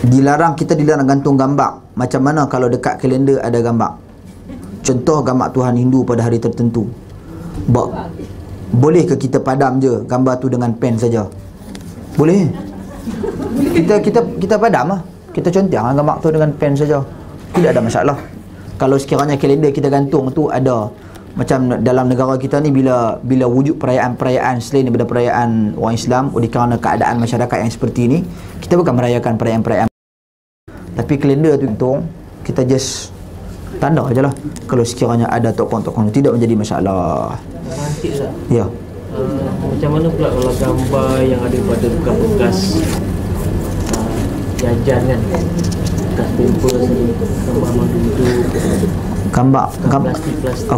kita dilarang gantung gambar. Macam mana kalau dekat kalender ada gambar? Contoh gambar Tuhan Hindu pada hari tertentu. Boleh ke kita padam je gambar tu dengan pen saja? Boleh. Kita padam lah. Kita conteng gambar tu dengan pen saja. Tidak ada masalah. Kalau sekiranya kalender kita gantung tu ada, macam dalam negara kita ni, bila wujud perayaan-perayaan selain daripada perayaan orang Islam, oleh kerana keadaan masyarakat yang seperti ini, kita bukan merayakan perayaan-perayaan. Tapi kalender tu gantung, kita just tanda je lah. Kalau sekiranya ada tokoh-tokoh, tidak menjadi masalah. Ya. Macam mana pula kalau gambar yang ada pada bekas-bekas jajan kan? Bekas paper sini, gambar madu itu. Gambar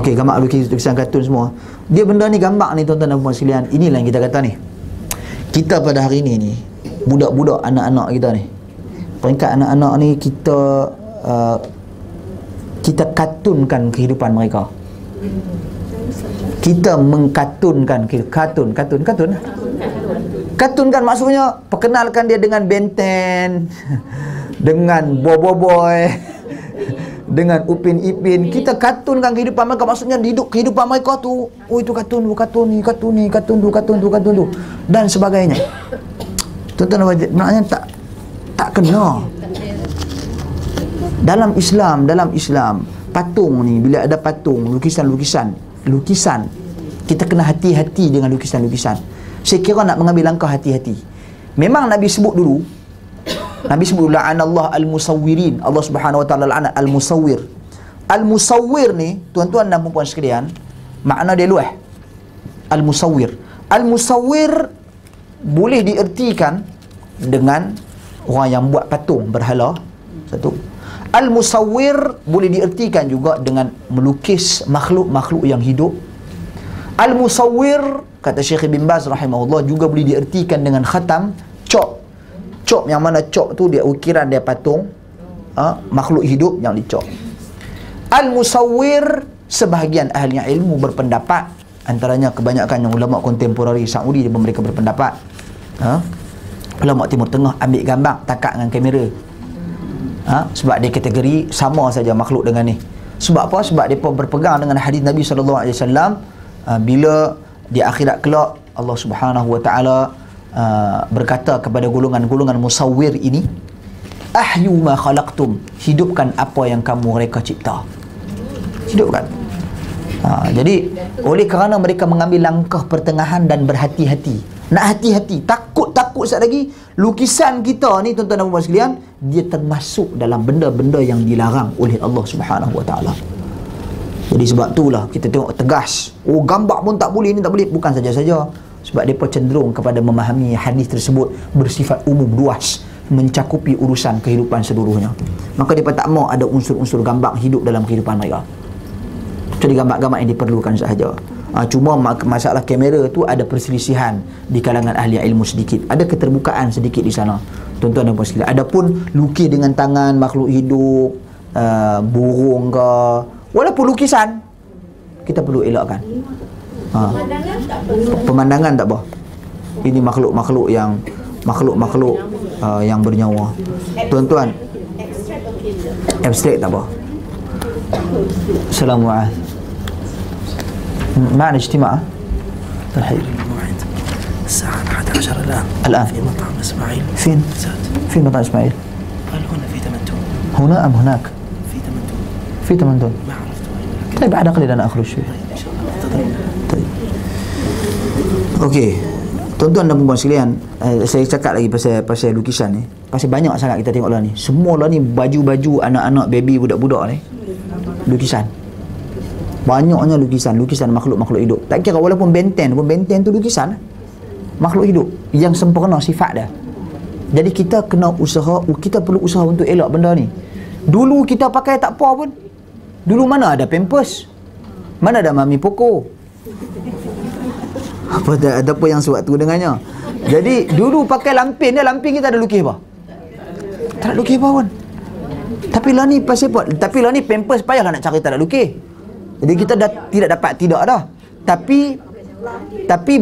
okey, gambar lukisan kartun semua. Dia benda ni, gambar ni tuan-tuan dan puan sekalian, inilah yang kita kata ni. Kita pada hari ni budak-budak, anak-anak kita ni, peringkat anak-anak ni, kita kartunkan kehidupan mereka. Kita mengkartunkan kartunkan maksudnya perkenalkan dia dengan Ben 10, dengan Boboiboy, dengan Upin Ipin. Kita kartunkan kehidupan mereka, maksudnya hidup kehidupan mereka tu. Oh, itu kartun tu dan sebagainya. Tuan-tuan, maknanya tak kena. Dalam Islam patung ni, bila ada patung, lukisan, kita kena hati-hati dengan lukisan. Saya kira nak mengambil langkah hati-hati. Memang Nabi sebut dulu la'anallah al-musawwirin. Allah Subhanahu wa taala la'anat al-musawwir. Al-musawwir ni, tuan-tuan dan puan sekalian, makna dia luas. Al-musawwir boleh diertikan dengan orang yang buat patung berhala. Satu. Al-musawwir boleh diertikan juga dengan melukis makhluk-makhluk yang hidup. Al-musawwir, kata Syekh Ibn Baz rahimahullah, juga boleh diertikan dengan khatam, cop yang mana cop tu dia ukiran dia patung makhluk hidup yang dicop. Al-musawwir, sebahagian ahli ilmu berpendapat, antaranya kebanyakan yang ulama kontemporari Saudi, mereka berpendapat ulama Timur Tengah ambil gambar takat dengan kamera. Sebab dia kategori sama saja makhluk dengan ni. Sebab apa? Sebab mereka berpegang dengan hadis Nabi SAW, bila di akhirat kelak Allah Subhanahu wa taala berkata kepada golongan-golongan musawwir ini, ahyu ma khalaqtum, hidupkan apa yang kamu reka cipta. Hidupkan. Jadi oleh kerana mereka mengambil langkah pertengahan dan berhati-hati, nak hati-hati, takut sekali lagi, lukisan kita ni tuan-tuan dan puan sekalian, dia termasuk dalam benda-benda yang dilarang oleh Allah Subhanahu wa taala. Jadi sebab itulah kita tengok tegas, oh gambar pun tak boleh, ni tak boleh. Bukan saja-saja, sebab mereka cenderung kepada memahami hadis tersebut bersifat umum, luas, mencakupi urusan kehidupan seluruhnya. Maka mereka tak mahu ada unsur-unsur gambar hidup dalam kehidupan mereka. Jadi gambar-gambar yang diperlukan sahaja. Cuma masalah kamera tu ada perselisihan di kalangan ahli ilmu sedikit, ada keterbukaan sedikit di sana, tuan-tuan dan puan sekalian. Adapun lukis dengan tangan makhluk hidup, burung ke, walaupun lukisan, kita perlu elakkan. Pemandangan tak apa. Ini makhluk-makhluk yang bernyawa. Tuan-tuan, abstrak tak apa. Assalamualaikum. معنا اجتماع الحين الساعة 11 الآن في مطعم إسماعيل. فين؟ في مطعم إسماعيل. قال هنا في تمنتون. هنا أم هناك؟ في تمنتون. ما عرفت. طيب بعد قليل أنا أخرج شوي. طيب. Okey. Tuan-tuan dan puan sekalian, saya cakap lagi pasal lukisan ni. Pasal banyak sangat kita tengok lah ni. Semua lah ni baju-baju anak-anak, baby, budak-budak ni, lukisan. Banyaknya lukisan makhluk-makhluk hidup. Tak kira walaupun benten pun, benten tu lukisan makhluk hidup yang sempurna sifat dia. Jadi kita kena usaha, kita perlu usaha untuk elak benda ni. Dulu kita pakai tak apa pun. Dulu mana ada Pampers, mana ada Mami Poco, ada apa yang sewaktu dengannya. Jadi dulu pakai lampin dia, lampin kita ada lukis apa? Tak ada lukis apa pun. Tapi lah ni pasal apa? Tapi lah ni Pampers payahlah nak cari tak ada lukis. Jadi kita dah tidak dapat, tidak dah. Tapi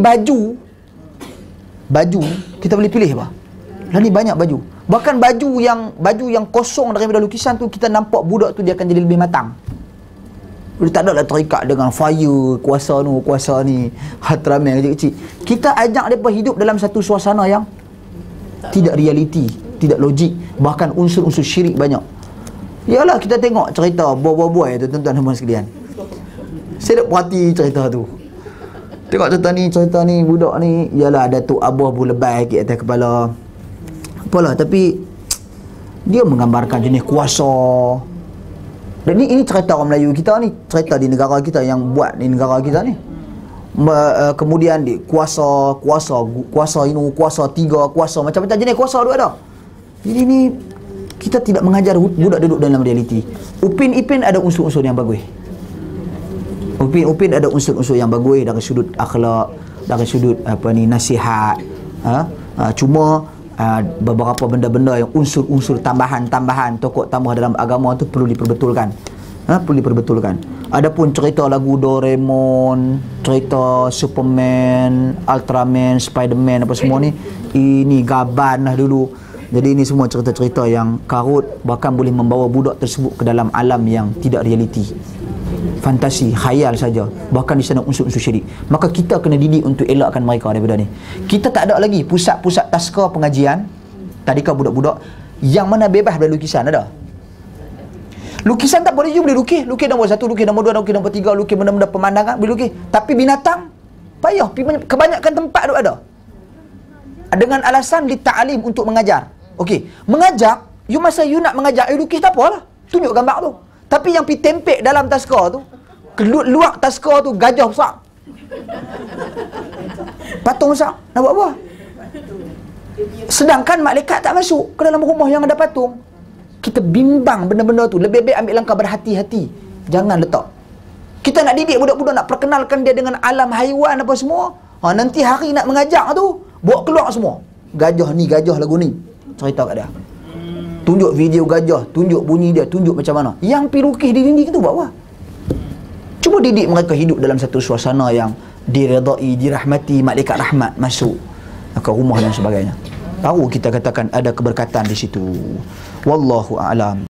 baju kita boleh pilih apa? Lah ni banyak baju. Bahkan baju yang kosong daripada lukisan tu, kita nampak budak tu dia akan jadi lebih matang. Dia tak adalah terikat dengan fire, kuasa tu, kuasa ni, hatramen kecil-kecil. Kita ajak mereka hidup dalam satu suasana yang tidak realiti, tidak logik, bahkan unsur-unsur syirik banyak. Yalah, kita tengok cerita buai-buai tu, tuan-tuan dan puan sekalian. Saya nak perhati cerita tu. Tengok cerita ni, budak ni, yalah ada tu abah lebay ke atas kepala. Apalah, tapi dia menggambarkan jenis kuasa. Dan ini cerita orang Melayu kita ni, cerita di negara kita yang buat di negara kita ni. Kemudian di kuasa ini, kuasa tiga, kuasa macam-macam jenis kuasa tu ada. Jadi ni kita tidak mengajar budak duduk dalam realiti. Upin Ipin ada unsur-unsur yang bagus. Upin ada unsur-unsur yang bagus dari sudut akhlak, dari sudut nasihat. Cuma beberapa benda-benda yang unsur-unsur tambahan tokoh tambah dalam agama tu perlu diperbetulkan. Perlu diperbetulkan. Adapun cerita lagu Doraemon, cerita Superman, Ultraman, Spiderman apa semua ni, ini gaban lah dulu. Jadi ini semua cerita-cerita yang karut, bahkan boleh membawa budak tersebut ke dalam alam yang tidak realiti, fantasi, khayal saja, bahkan di sana unsur-unsur syirik. Maka kita kena didik untuk elakkan mereka daripada ni. Kita tak ada lagi pusat-pusat tazkar pengajian tadika budak-budak yang mana bebas dari lukisan. Ada lukisan tak boleh, you boleh lukis nombor 1, lukis nombor 2, lukis nombor 3, lukis benda-benda pemandangan boleh lukis, tapi binatang payah. Kebanyakan tempat tu ada dengan alasan dita'alim untuk mengajar. Okey, mengajar, masa you nak mengajar, you lukis tak apalah, tunjuk gambar tu. Tapi yang pergi tempek dalam tazkar tu, luar tazkar tu gajah besar, patung besar, nak buat apa? Sedangkan malaikat tak masuk ke dalam rumah yang ada patung. Kita bimbang benda-benda tu. Lebih baik ambil langkah berhati-hati, jangan letak. Kita nak didik budak-budak, nak perkenalkan dia dengan alam haiwan apa semua. Nanti hari nak mengajar tu, bawa keluar semua. Gajah ni, gajah lagu ni, cerita kat dia. Tunjuk video gajah, tunjuk bunyi dia, tunjuk macam mana. Yang pergi lukis di dinding tu buat apa? Cuba didik mereka hidup dalam satu suasana yang diredai, dirahmati, malaikat rahmat masuk ke rumah dan sebagainya. Baru kita katakan ada keberkatan di situ. Wallahu a'lam.